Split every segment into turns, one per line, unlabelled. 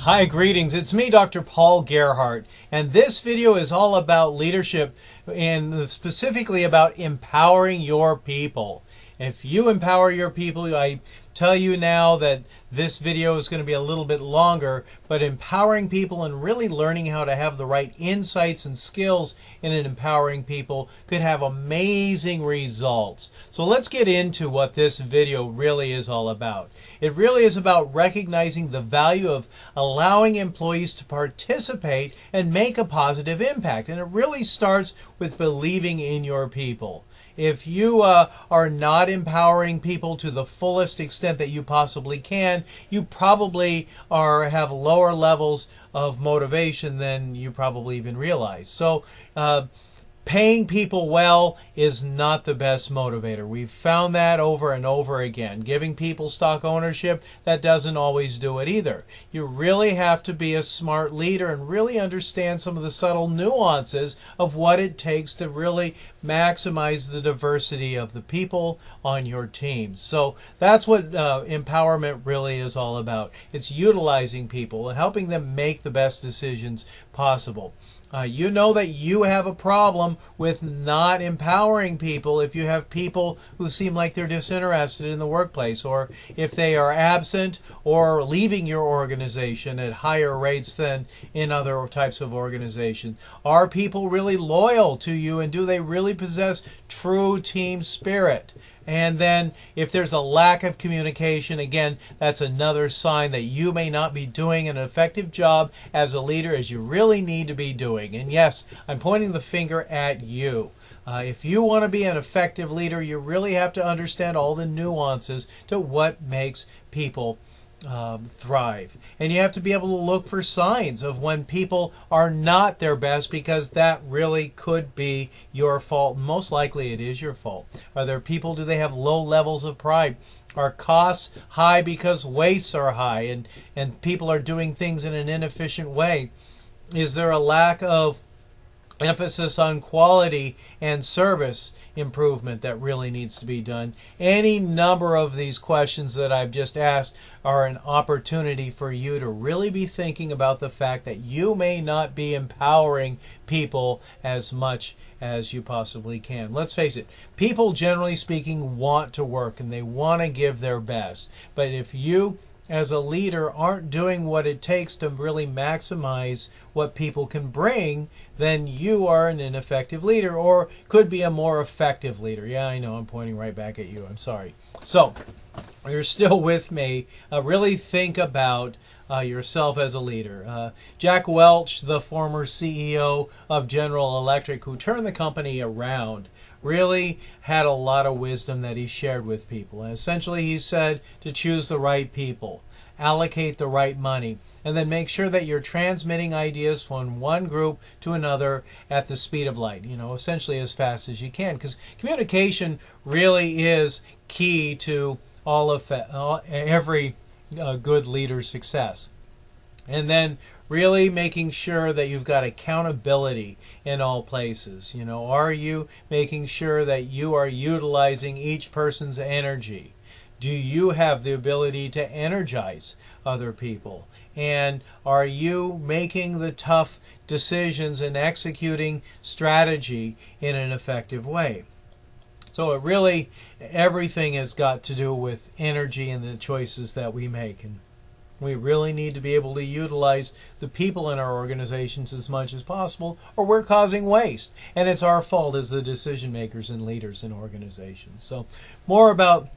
Hi, greetings. It's me, Dr. Paul Gerhardt, and this video is all about leadership and specifically about empowering your people. If you empower your people, I tell you now that this video is going to be a little bit longer, but empowering people and really learning how to have the right insights and skills in an empowering people could have amazing results. So let's get into what this video really is all about. It really is about recognizing the value of allowing employees to participate and make a positive impact. And it really starts with believing in your people. If you are not empowering people to the fullest extent that you possibly can, you probably have lower levels of motivation than you probably even realize. So paying people well is not the best motivator. We've found that over and over again. Giving people stock ownership, that doesn't always do it either. You really have to be a smart leader and really understand some of the subtle nuances of what it takes to really maximize the diversity of the people on your team. So that's what empowerment really is all about. It's utilizing people and helping them make the best decisions possible. You know that you have a problem with not empowering people if you have people who seem like they're disinterested in the workplace, or if they are absent or leaving your organization at higher rates than in other types of organizations. Are people really loyal to you, and do they really possess true team spirit? And then if there's a lack of communication, again, that's another sign that you may not be doing an effective job as a leader as you really need to be doing. And yes, I'm pointing the finger at you. If you want to be an effective leader, you really have to understand all the nuances to what makes people thrive. And you have to be able to look for signs of when people are not their best, because that really could be your fault. Most likely it is your fault. Are there people, do they have low levels of pride? Are costs high because wastes are high and people are doing things in an inefficient way? Is there a lack of emphasis on quality and service improvement that really needs to be done? Any number of these questions that I've just asked are an opportunity for you to really be thinking about the fact that you may not be empowering people as much as you possibly can. Let's face it, people generally speaking want to work and they want to give their best. But if you as a leader aren't doing what it takes to really maximize what people can bring, then you are an ineffective leader, or could be a more effective leader. Yeah, I know, I'm pointing right back at you. I'm sorry. So, you're still with me. Really think about yourself as a leader. Jack Welch, the former CEO of General Electric, who turned the company around, really had a lot of wisdom that he shared with people. And essentially he said to choose the right people, allocate the right money, and then make sure that you're transmitting ideas from one group to another at the speed of light, essentially as fast as you can, because communication really is key to every good leader's success. And then really making sure that you've got accountability in all places. Are you making sure that you are utilizing each person's energy? Do you have the ability to energize other people? And are you making the tough decisions and executing strategy in an effective way? So it really, everything has got to do with energy and the choices that we make. And we really need to be able to utilize the people in our organizations as much as possible, or we're causing waste. And it's our fault as the decision makers and leaders in organizations. So more about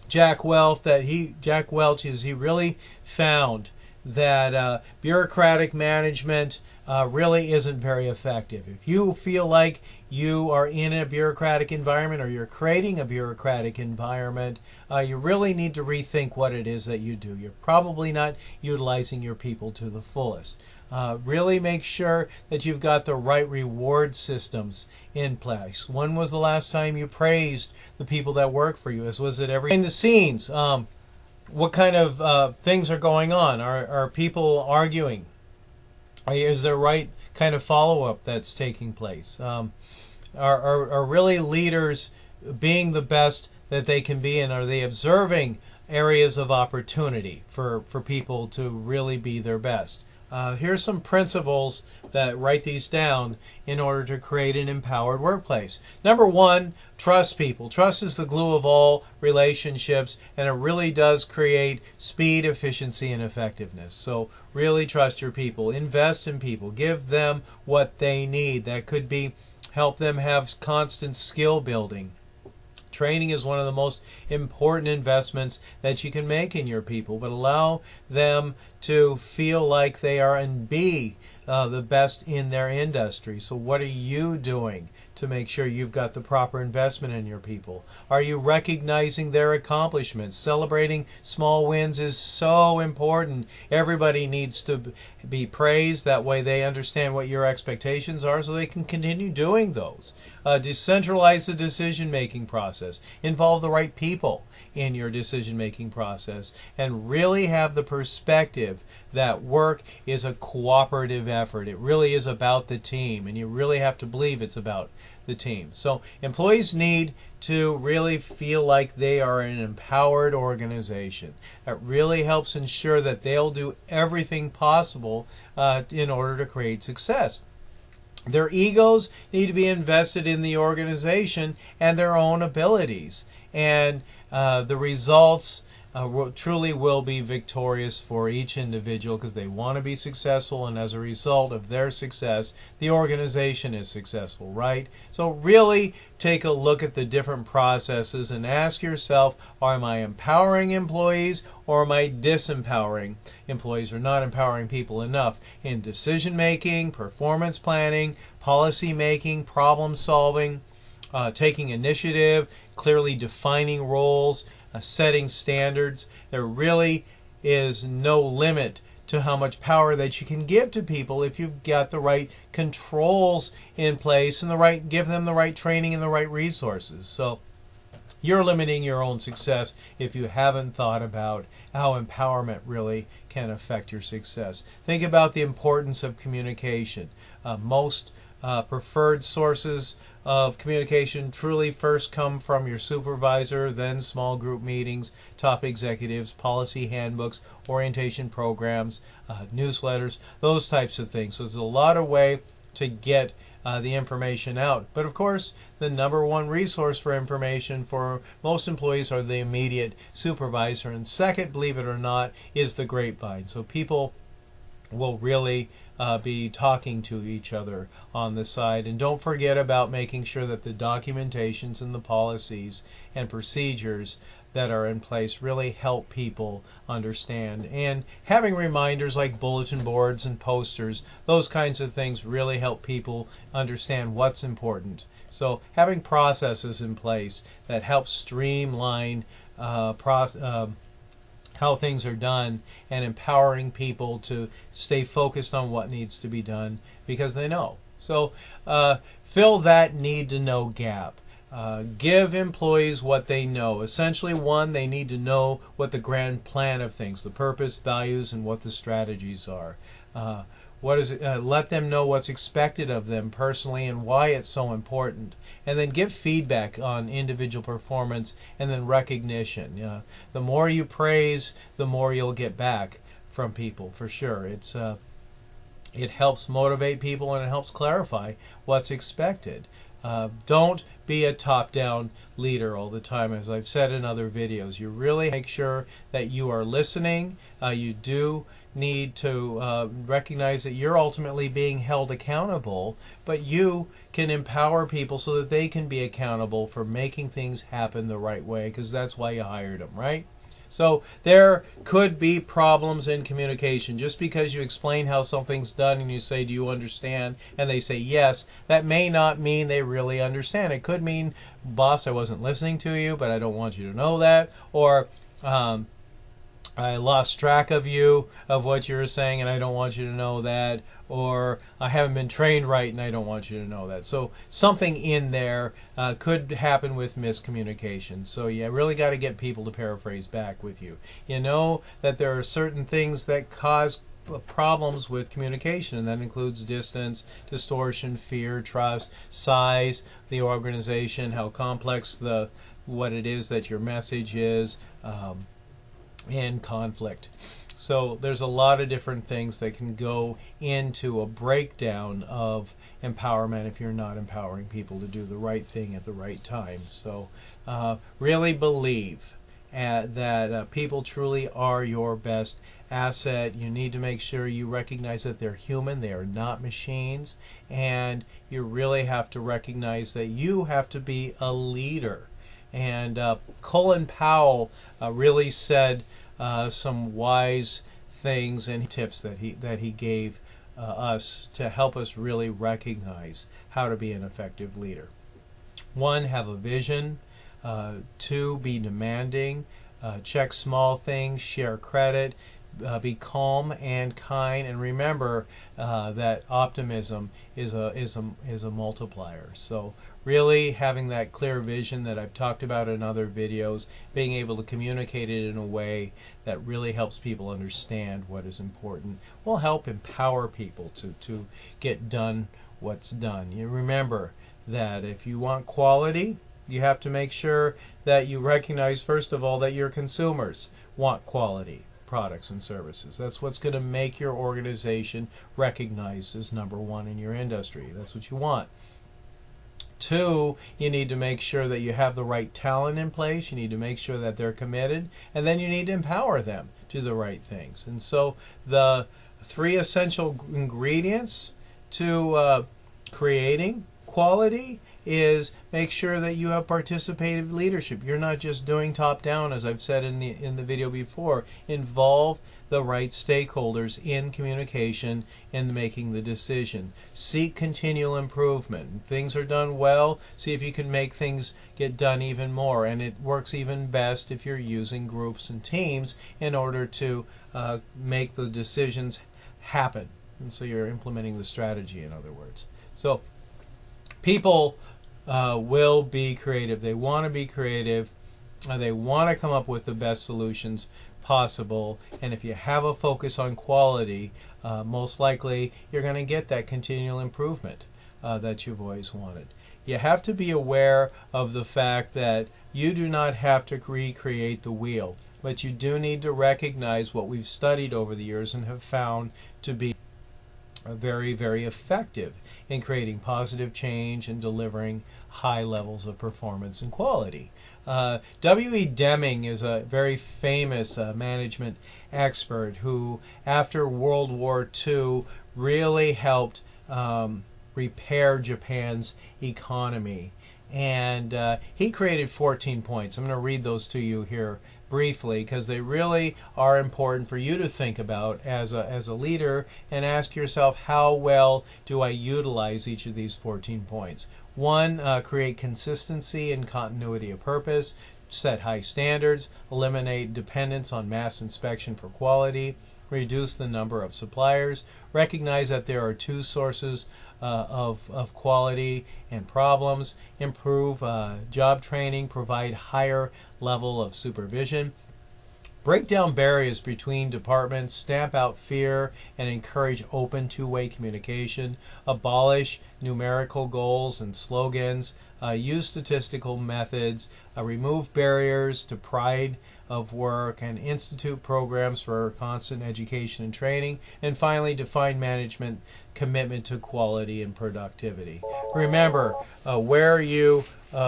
Jack Welch, he really found that bureaucratic management really isn't very effective. If you feel like you are in a bureaucratic environment, or you're creating a bureaucratic environment, you really need to rethink what it is that you do. You're probably not utilizing your people to the fullest. Really make sure that you've got the right reward systems in place. When was the last time you praised the people that work for you? As was it behind the scenes? What kind of things are going on? Are people arguing? Is there right kind of follow-up that's taking place? Are really leaders being the best that they can be, and are they observing areas of opportunity for people to really be their best. Here's some principles that write these down in order to create an empowered workplace. Number one, trust people. Trust is the glue of all relationships, and it really does create speed, efficiency, and effectiveness. So really trust your people. Invest in people. Give them what they need. That could be help them have constant skill building. Training is one of the most important investments that you can make in your people, but allow them to feel like they are and be the best in their industry. So what are you doing to make sure you've got the proper investment in your people? Are you recognizing their accomplishments? Celebrating small wins is so important. Everybody needs to be praised. That way they understand what your expectations are so they can continue doing those. Decentralize the decision-making process. Involve the right people in your decision-making process, and really have the perspective that work is a cooperative effort. It really is about the team, and you really have to believe it's about the team. So employees need to really feel like they are an empowered organization. That really helps ensure that they'll do everything possible in order to create success. Their egos need to be invested in the organization and their own abilities. And the results truly will be victorious for each individual because they want to be successful, and as a result of their success, the organization is successful, right? So really take a look at the different processes and ask yourself, am I empowering employees or am I disempowering employees, or not empowering people enough in decision making, performance planning, policy making, problem solving, taking initiative, clearly defining roles, setting standards. There really is no limit to how much power that you can give to people if you've got the right controls in place and give them the right training and the right resources. So you're limiting your own success if you haven't thought about how empowerment really can affect your success. Think about the importance of communication. Most preferred sources of communication truly first come from your supervisor, then small group meetings, top executives, policy handbooks, orientation programs, newsletters, those types of things. So there's a lot of way to get the information out. But of course, the number one resource for information for most employees are the immediate supervisor. And second, believe it or not, is the grapevine. So people will really be talking to each other on the side. And don't forget about making sure that the documentations and the policies and procedures that are in place really help people understand. And having reminders like bulletin boards and posters, those kinds of things really help people understand what's important. So having processes in place that help streamline how things are done, and empowering people to stay focused on what needs to be done because they know. So fill that need to know gap. Give employees what they know. Essentially, one, they need to know what the grand plan of things, the purpose, values, and what the strategies are. Let them know what's expected of them personally and why it's so important. And then give feedback on individual performance and then recognition. The more you praise, the more you'll get back from people, for sure. It helps motivate people and it helps clarify what's expected. Don't be a top-down leader all the time, as I've said in other videos. You really make sure that you are listening. You do need to recognize that you're ultimately being held accountable, but you can empower people so that they can be accountable for making things happen the right way, because that's why you hired them, right? So there could be problems in communication. Just because you explain how something's done and you say, do you understand? And they say yes, that may not mean they really understand. It could mean, boss, I wasn't listening to you, but I don't want you to know that. Or I lost track of you, of what you were saying, and I don't want you to know that. Or I haven't been trained right and I don't want you to know that. So something in there could happen with miscommunication. So you really got to get people to paraphrase back with you. You know that there are certain things that cause problems with communication, and that includes distance, distortion, fear, trust, size, the organization, how complex what it is that your message is, and conflict. So there's a lot of different things that can go into a breakdown of empowerment if you're not empowering people to do the right thing at the right time. So really believe that people truly are your best asset. You need to make sure you recognize that they're human, they are not machines, and you really have to recognize that you have to be a leader. And Colin Powell really said some wise things and tips that he gave us to help us really recognize how to be an effective leader. 1, have a vision. 2, be demanding. Check small things. Share credit. Be calm and kind, and remember that optimism is a multiplier. So really having that clear vision that I've talked about in other videos, being able to communicate it in a way that really helps people understand what is important, will help empower people to get done what's done. You remember that if you want quality, you have to make sure that you recognize, first of all, that your consumers want quality products and services. That's what's going to make your organization recognized as #1 in your industry. That's what you want. 2, you need to make sure that you have the right talent in place. You need to make sure that they're committed, and then you need to empower them to do the right things. And so the 3 essential ingredients to creating quality is make sure that you have participative leadership. You're not just doing top down, as I've said in the video before. Involve the right stakeholders in communication in making the decision. Seek continual improvement. When things are done well, see if you can make things get done even more, and it works even best if you're using groups and teams in order to make the decisions happen. And so you're implementing the strategy, in other words. So people will be creative. They want to be creative. They want to come up with the best solutions possible. And if you have a focus on quality, most likely you're going to get that continual improvement that you've always wanted. You have to be aware of the fact that you do not have to recreate the wheel, but you do need to recognize what we've studied over the years and have found to be very, very effective in creating positive change and delivering high levels of performance and quality. W.E. Deming is a very famous management expert who, after World War II, really helped repair Japan's economy. And he created 14 points. I'm going to read those to you here briefly because they really are important for you to think about as a leader and ask yourself, how well do I utilize each of these 14 points? 1, create consistency and continuity of purpose. Set high standards. Eliminate dependence on mass inspection for quality. Reduce the number of suppliers. Recognize that there are 2 sources of quality and problems. Improve job training. Provide higher level of supervision. Break down barriers between departments. Stamp out fear and encourage open two-way communication. Abolish numerical goals and slogans. Use statistical methods. Remove barriers to pride of work, and institute programs for constant education and training. And finally, define management commitment to quality and productivity. Remember, where you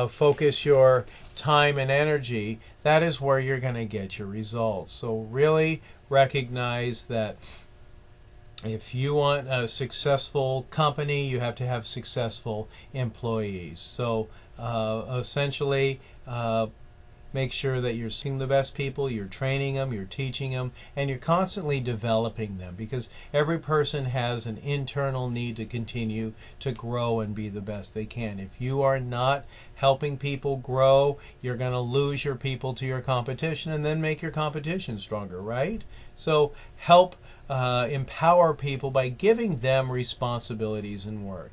focus your time and energy, that is where you're going to get your results. So really recognize that if you want a successful company, you have to have successful employees. So essentially, make sure that you're seeing the best people, you're training them, you're teaching them, and you're constantly developing them, because every person has an internal need to continue to grow and be the best they can. If you are not helping people grow, you're going to lose your people to your competition and then make your competition stronger, right? So help empower people by giving them responsibilities and work.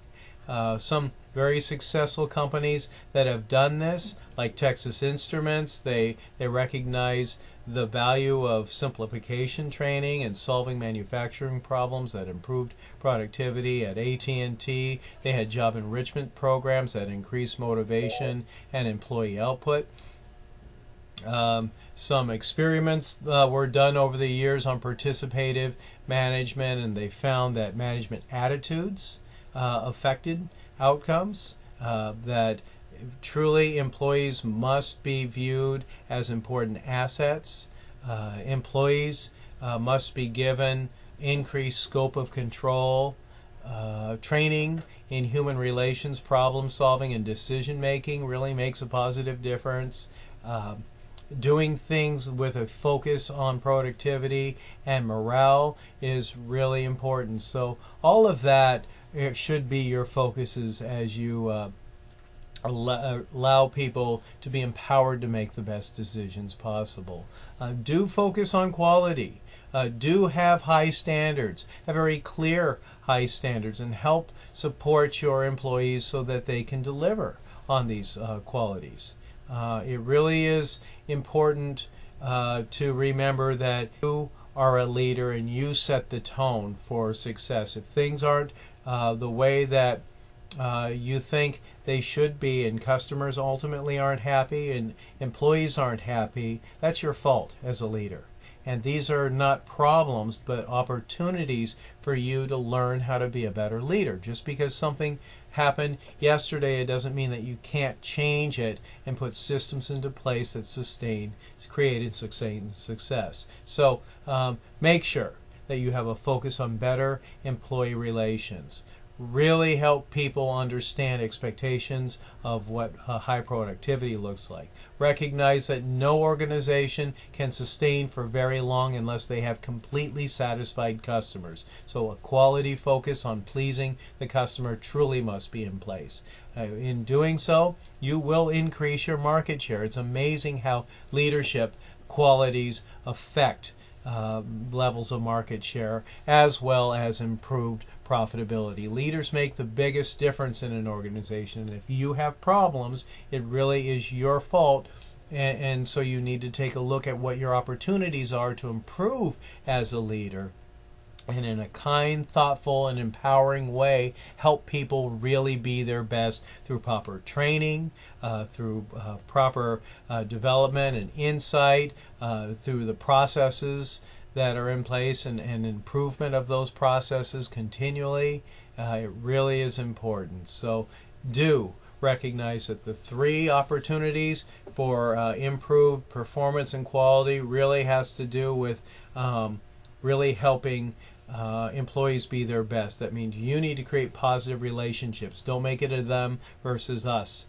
Some very successful companies that have done this, like Texas Instruments, they recognize the value of simplification training and solving manufacturing problems that improved productivity. At AT&T, they had job enrichment programs that increased motivation and employee output. Some experiments were done over the years on participative management, and they found that management attitudes affected outcomes, that truly employees must be viewed as important assets. Employees must be given increased scope of control, training in human relations, problem solving, and decision making really makes a positive difference. Doing things with a focus on productivity and morale is really important. So all of that should be your focuses as you allow people to be empowered to make the best decisions possible. Do focus on quality. Do have high standards, have very clear high standards, and help support your employees so that they can deliver on these qualities. It really is important to remember that you are a leader and you set the tone for success. If things aren't the way that you think they should be, and customers ultimately aren't happy and employees aren't happy, that's your fault as a leader. And these are not problems, but opportunities for you to learn how to be a better leader. Just because something happened yesterday, it doesn't mean that you can't change it and put systems into place that create success. So make sure that you have a focus on better employee relations. Really help people understand expectations of what high productivity looks like. Recognize that no organization can sustain for very long unless they have completely satisfied customers. So a quality focus on pleasing the customer truly must be in place. In doing so, you will increase your market share. It's amazing how leadership qualities affect levels of market share as well as improved profitability. Leaders make the biggest difference in an organization, and if you have problems, it really is your fault, and so you need to take a look at what your opportunities are to improve as a leader, and in a kind, thoughtful, and empowering way help people really be their best through proper training, through proper development and insight, through the processes that are in place and improvement of those processes continually. It really is important. So do recognize that the three opportunities for improved performance and quality really has to do with really helping employees be their best. That means you need to create positive relationships. Don't make it a them versus us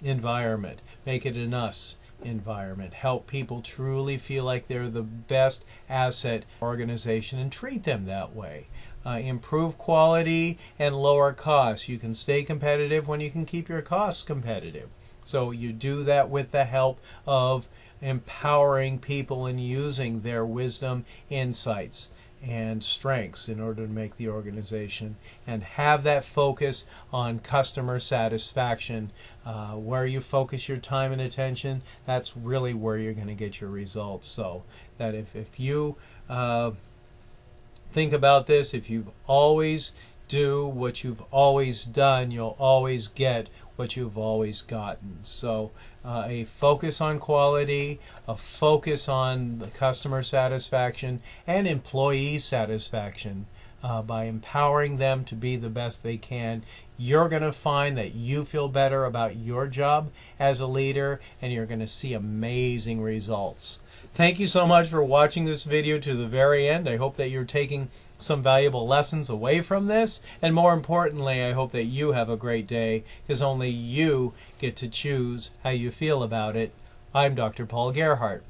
environment. Make it an us environment. Help people truly feel like they're the best asset organization and treat them that way. Improve quality and lower costs. You can stay competitive when you can keep your costs competitive. So you do that with the help of empowering people and using their wisdom, insights, and strengths in order to make the organization, and have that focus on customer satisfaction. Where you focus your time and attention, that's really where you're going to get your results. So that if you think about this, if you always do what you've always done, you'll always get what you've always gotten. So a focus on quality, a focus on the customer satisfaction and employee satisfaction. By empowering them to be the best they can, you're going to find that you feel better about your job as a leader, and you're going to see amazing results. Thank you so much for watching this video to the very end. I hope that you're taking some valuable lessons away from this, and more importantly, I hope that you have a great day, because only you get to choose how you feel about it. I'm Dr. Paul Gerhardt.